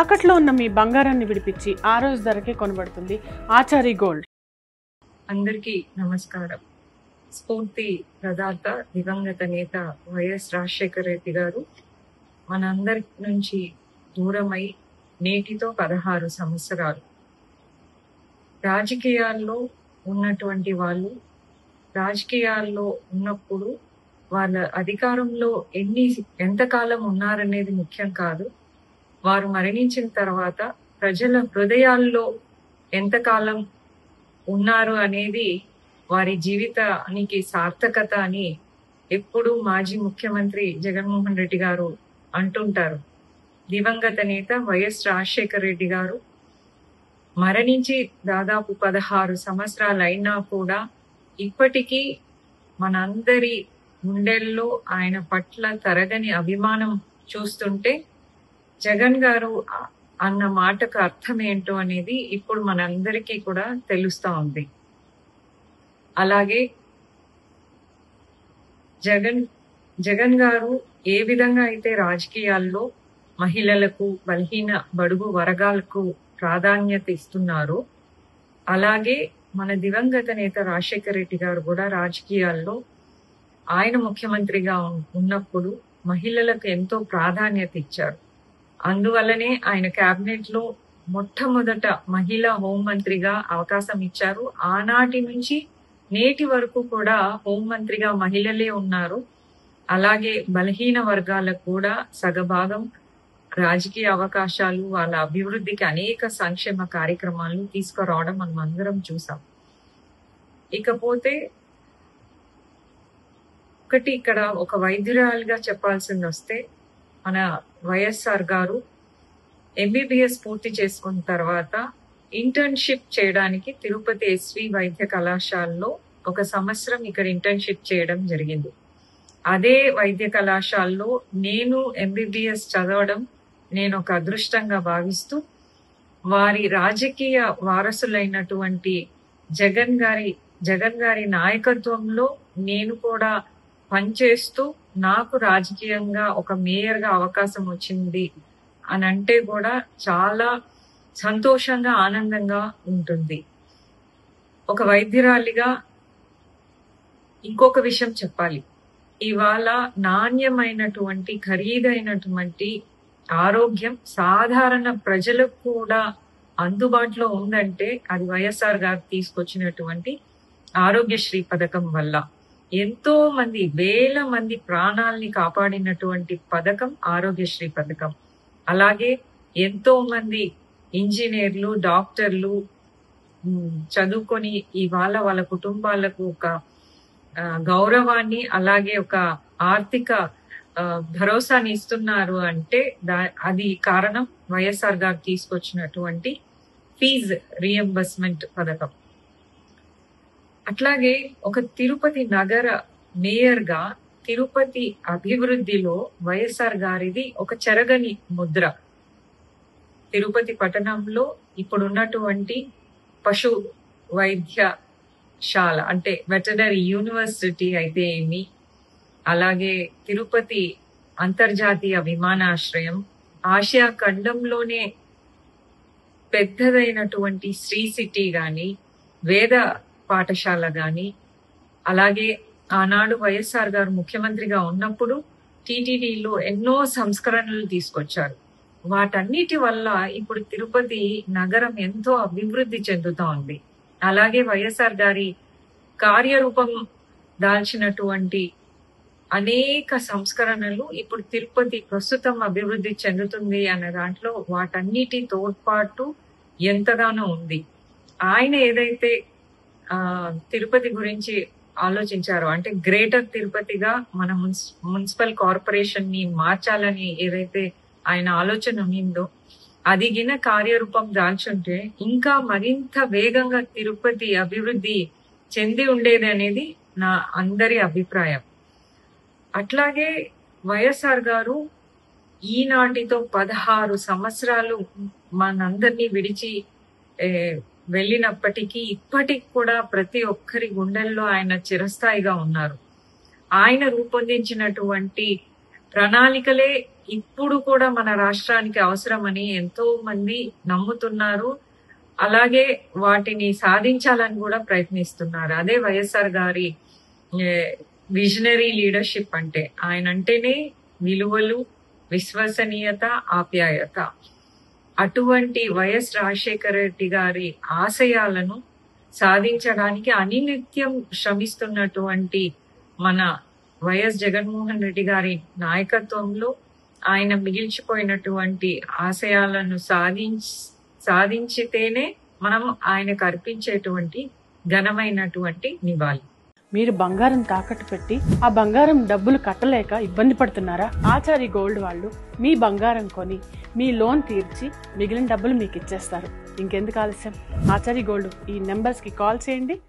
తాకట్లో ఉన్న మీ బంగారాన్ని విడిపించి ఆ రోజు ధరకే కొనబడుతుంది ఆచారి గోల్డ్. అందరికీ నమస్కారం. స్ఫూర్తి ప్రదాత దివంగత నేత వైఎస్ రాజశేఖర రెడ్డి గారు మనందరి నుంచి దూరమై నేటితో 16 సంవత్సరాలు. రాజకీయాల్లో ఉన్నటువంటి వాళ్ళు రాజకీయాల్లో ఉన్నప్పుడు వాళ్ళ అధికారంలో ఎంతకాలం ఉన్నారనేది ముఖ్యం కాదు. వారు మరణించిన తర్వాత ప్రజల హృదయాల్లో ఎంతకాలం ఉన్నారు అనేది వారి జీవితానికి సార్థకత అని ఎప్పుడూ మాజీ ముఖ్యమంత్రి జగన్మోహన్ రెడ్డి గారు అంటుంటారు. దివంగత నేత వైఎస్ రాజశేఖర రెడ్డి గారు మరణించి దాదాపు 16 సంవత్సరాలు అయినా కూడా ఇప్పటికీ మనందరి గుండెల్లో ఆయన పట్ల తరగని అభిమానం చూస్తుంటే జగన్ గారు అన్న మాటకు అర్థం ఏంటో అనేది ఇప్పుడు మనందరికీ కూడా తెలుస్తా ఉంది. అలాగే జగన్ గారు ఏ విధంగా అయితే రాజకీయాల్లో మహిళలకు, బలహీన బడుగు వర్గాలకు ప్రాధాన్యత ఇస్తున్నారో అలాగే మన దివంగత నేత రాజశేఖర రెడ్డి గారు కూడా రాజకీయాల్లో ఆయన ముఖ్యమంత్రిగా ఉన్నప్పుడు మహిళలకు ఎంతో ప్రాధాన్యత ఇచ్చారు. అందువల్లనే ఆయన కేబినెట్ లో మొట్టమొదట మహిళా హోంమంత్రిగా అవకాశం ఇచ్చారు. ఆనాటి నుంచి నేటి వరకు కూడా హోంమంత్రిగా మహిళలే ఉన్నారు. అలాగే బలహీన వర్గాలకు కూడా సగభాగం రాజకీయ అవకాశాలు, వాళ్ళ అభివృద్ధికి అనేక సంక్షేమ కార్యక్రమాలను తీసుకురావడం మనం అందరం చూసాం. ఇకపోతే ఇక్కడ ఒక వైద్యురాలుగా చెప్పాల్సింది వస్తే, మన వైఎస్ఆర్ గారు ఎంబీబీఎస్ పూర్తి చేసుకున్న తర్వాత ఇంటర్న్షిప్ చేయడానికి తిరుపతి ఎస్వి వైద్య కళాశాలలో 1 సంవత్సరం ఇక్కడ ఇంటర్న్షిప్ చేయడం జరిగింది. అదే వైద్య కళాశాలలో నేను ఎంబీబీఎస్ చదవడం నేను ఒక అదృష్టంగా భావిస్తూ, వారి రాజకీయ వారసులైనటువంటి జగన్ గారి నాయకత్వంలో నేను కూడా పనిచేస్తూ నాకు రాజకీయంగా ఒక మేయర్గా అవకాశం వచ్చింది అని అంటే కూడా చాలా సంతోషంగా, ఆనందంగా ఉంటుంది. ఒక వైద్యురాలిగా ఇంకొక విషయం చెప్పాలి. ఇవాళ నాణ్యమైనటువంటి, ఖరీదైనటువంటి ఆరోగ్యం సాధారణ ప్రజలకు కూడా అందుబాటులో ఉందంటే అది వైఎస్ఆర్ గారు తీసుకొచ్చినటువంటి ఆరోగ్యశ్రీ పథకం వల్ల. ఎంతో మంది, వేల మంది ప్రాణాలని కాపాడినటువంటి పథకం ఆరోగ్యశ్రీ పథకం. అలాగే ఎంతో మంది ఇంజనీర్లు, డాక్టర్లు చదువుకొని ఇవాళ వాళ్ళ కుటుంబాలకు ఒక గౌరవాన్ని, అలాగే ఒక ఆర్థిక భరోసాని ఇస్తున్నారు అంటే అది కారణం వైఎస్ఆర్ గారు తీసుకొచ్చినటువంటి ఫీజు రీఎంబర్స్మెంట్ పథకం. అట్లాగే ఒక తిరుపతి నగర మేయర్ గా తిరుపతి అభివృద్ధిలో వైఎస్ఆర్ గారిది ఒక చెరగని ముద్ర. తిరుపతి పట్టణంలో ఇప్పుడున్నటువంటి పశు వైద్యశాల అంటే వెటనరీ యూనివర్సిటీ అయితే ఏమి, అలాగే తిరుపతి అంతర్జాతీయ విమానాశ్రయం, ఆసియా ఖండంలోనే పెద్దదైనటువంటి శ్రీ సిటీ గాని, వేద పాఠశాల గాని, అలాగే ఆనాడు వైఎస్ఆర్ గారు ముఖ్యమంత్రిగా ఉన్నప్పుడు టీటీడీలో ఎన్నో సంస్కరణలు తీసుకొచ్చారు. వాటన్నిటి వల్ల ఇప్పుడు తిరుపతి నగరం ఎంతో అభివృద్ధి చెందుతా ఉంది. అలాగే వైఎస్ఆర్ గారి కార్యరూపం దాల్చినటువంటి అనేక సంస్కరణలు ఇప్పుడు తిరుపతి ప్రస్తుతం అభివృద్ధి చెందుతుంది అనే దాంట్లో వాటన్నిటి తోడ్పాటు ఎంతగానో ఉంది. ఆయన ఏదైతే తిరుపతి గురించి ఆలోచించారో, అంటే గ్రేటర్ తిరుపతిగా మన మున్సిపల్ కార్పొరేషన్ ని మార్చాలని ఏదైతే ఆయన ఆలోచన ఉందో అది గిన కార్యరూపం దాల్చుంటే ఇంకా మరింత వేగంగా తిరుపతి అభివృద్ధి చెంది ఉండేది అనేది నా అందరి అభిప్రాయం. అట్లాగే వైఎస్ఆర్ గారు ఈనాటితో 16 సంవత్సరాలు మనందరినీ విడిచి వెళ్ళినప్పటికీ ఇప్పటికి కూడా ప్రతి ఒక్కరి గుండెల్లో ఆయన చిరస్థాయిగా ఉన్నారు. ఆయన రూపొందించినటువంటి ప్రణాళికలే ఇప్పుడు కూడా మన రాష్ట్రానికి అవసరమని ఎంతో మంది నమ్ముతున్నారు. అలాగే వాటిని సాధించాలని కూడా ప్రయత్నిస్తున్నారు. అదే వైఎస్ఆర్ గారి విజనరీ లీడర్షిప్ అంటే. ఆయన అంటేనే విలువలు, విశ్వసనీయత, ఆప్యాయత. అటువంటి వైఎస్ రాజశేఖర రెడ్డి గారి ఆశయాలను సాధించడానికి అనినిత్యం శ్రమిస్తున్నటువంటి మన వైఎస్ జగన్మోహన్ రెడ్డి గారి నాయకత్వంలో ఆయన మిగిల్చిపోయినటువంటి ఆశయాలను సాధించితేనే మనం ఆయనకు అర్పించేటువంటి ఘనమైనటువంటి నివాళి. మీరు బంగారం తాకట్టు పెట్టి ఆ బంగారం డబ్బులు కట్టలేక ఇబ్బంది పడుతున్నారా? ఆచారి గోల్డ్ వాళ్ళు మీ బంగారం కొని మీ లోన్ తీర్చి మిగిలిన డబ్బులు మీకు ఇచ్చేస్తారు. ఇంకెందుకు ఆలస్యం? ఆచారి గోల్డ్ ఈ నెంబర్స్కి కాల్ చేయండి.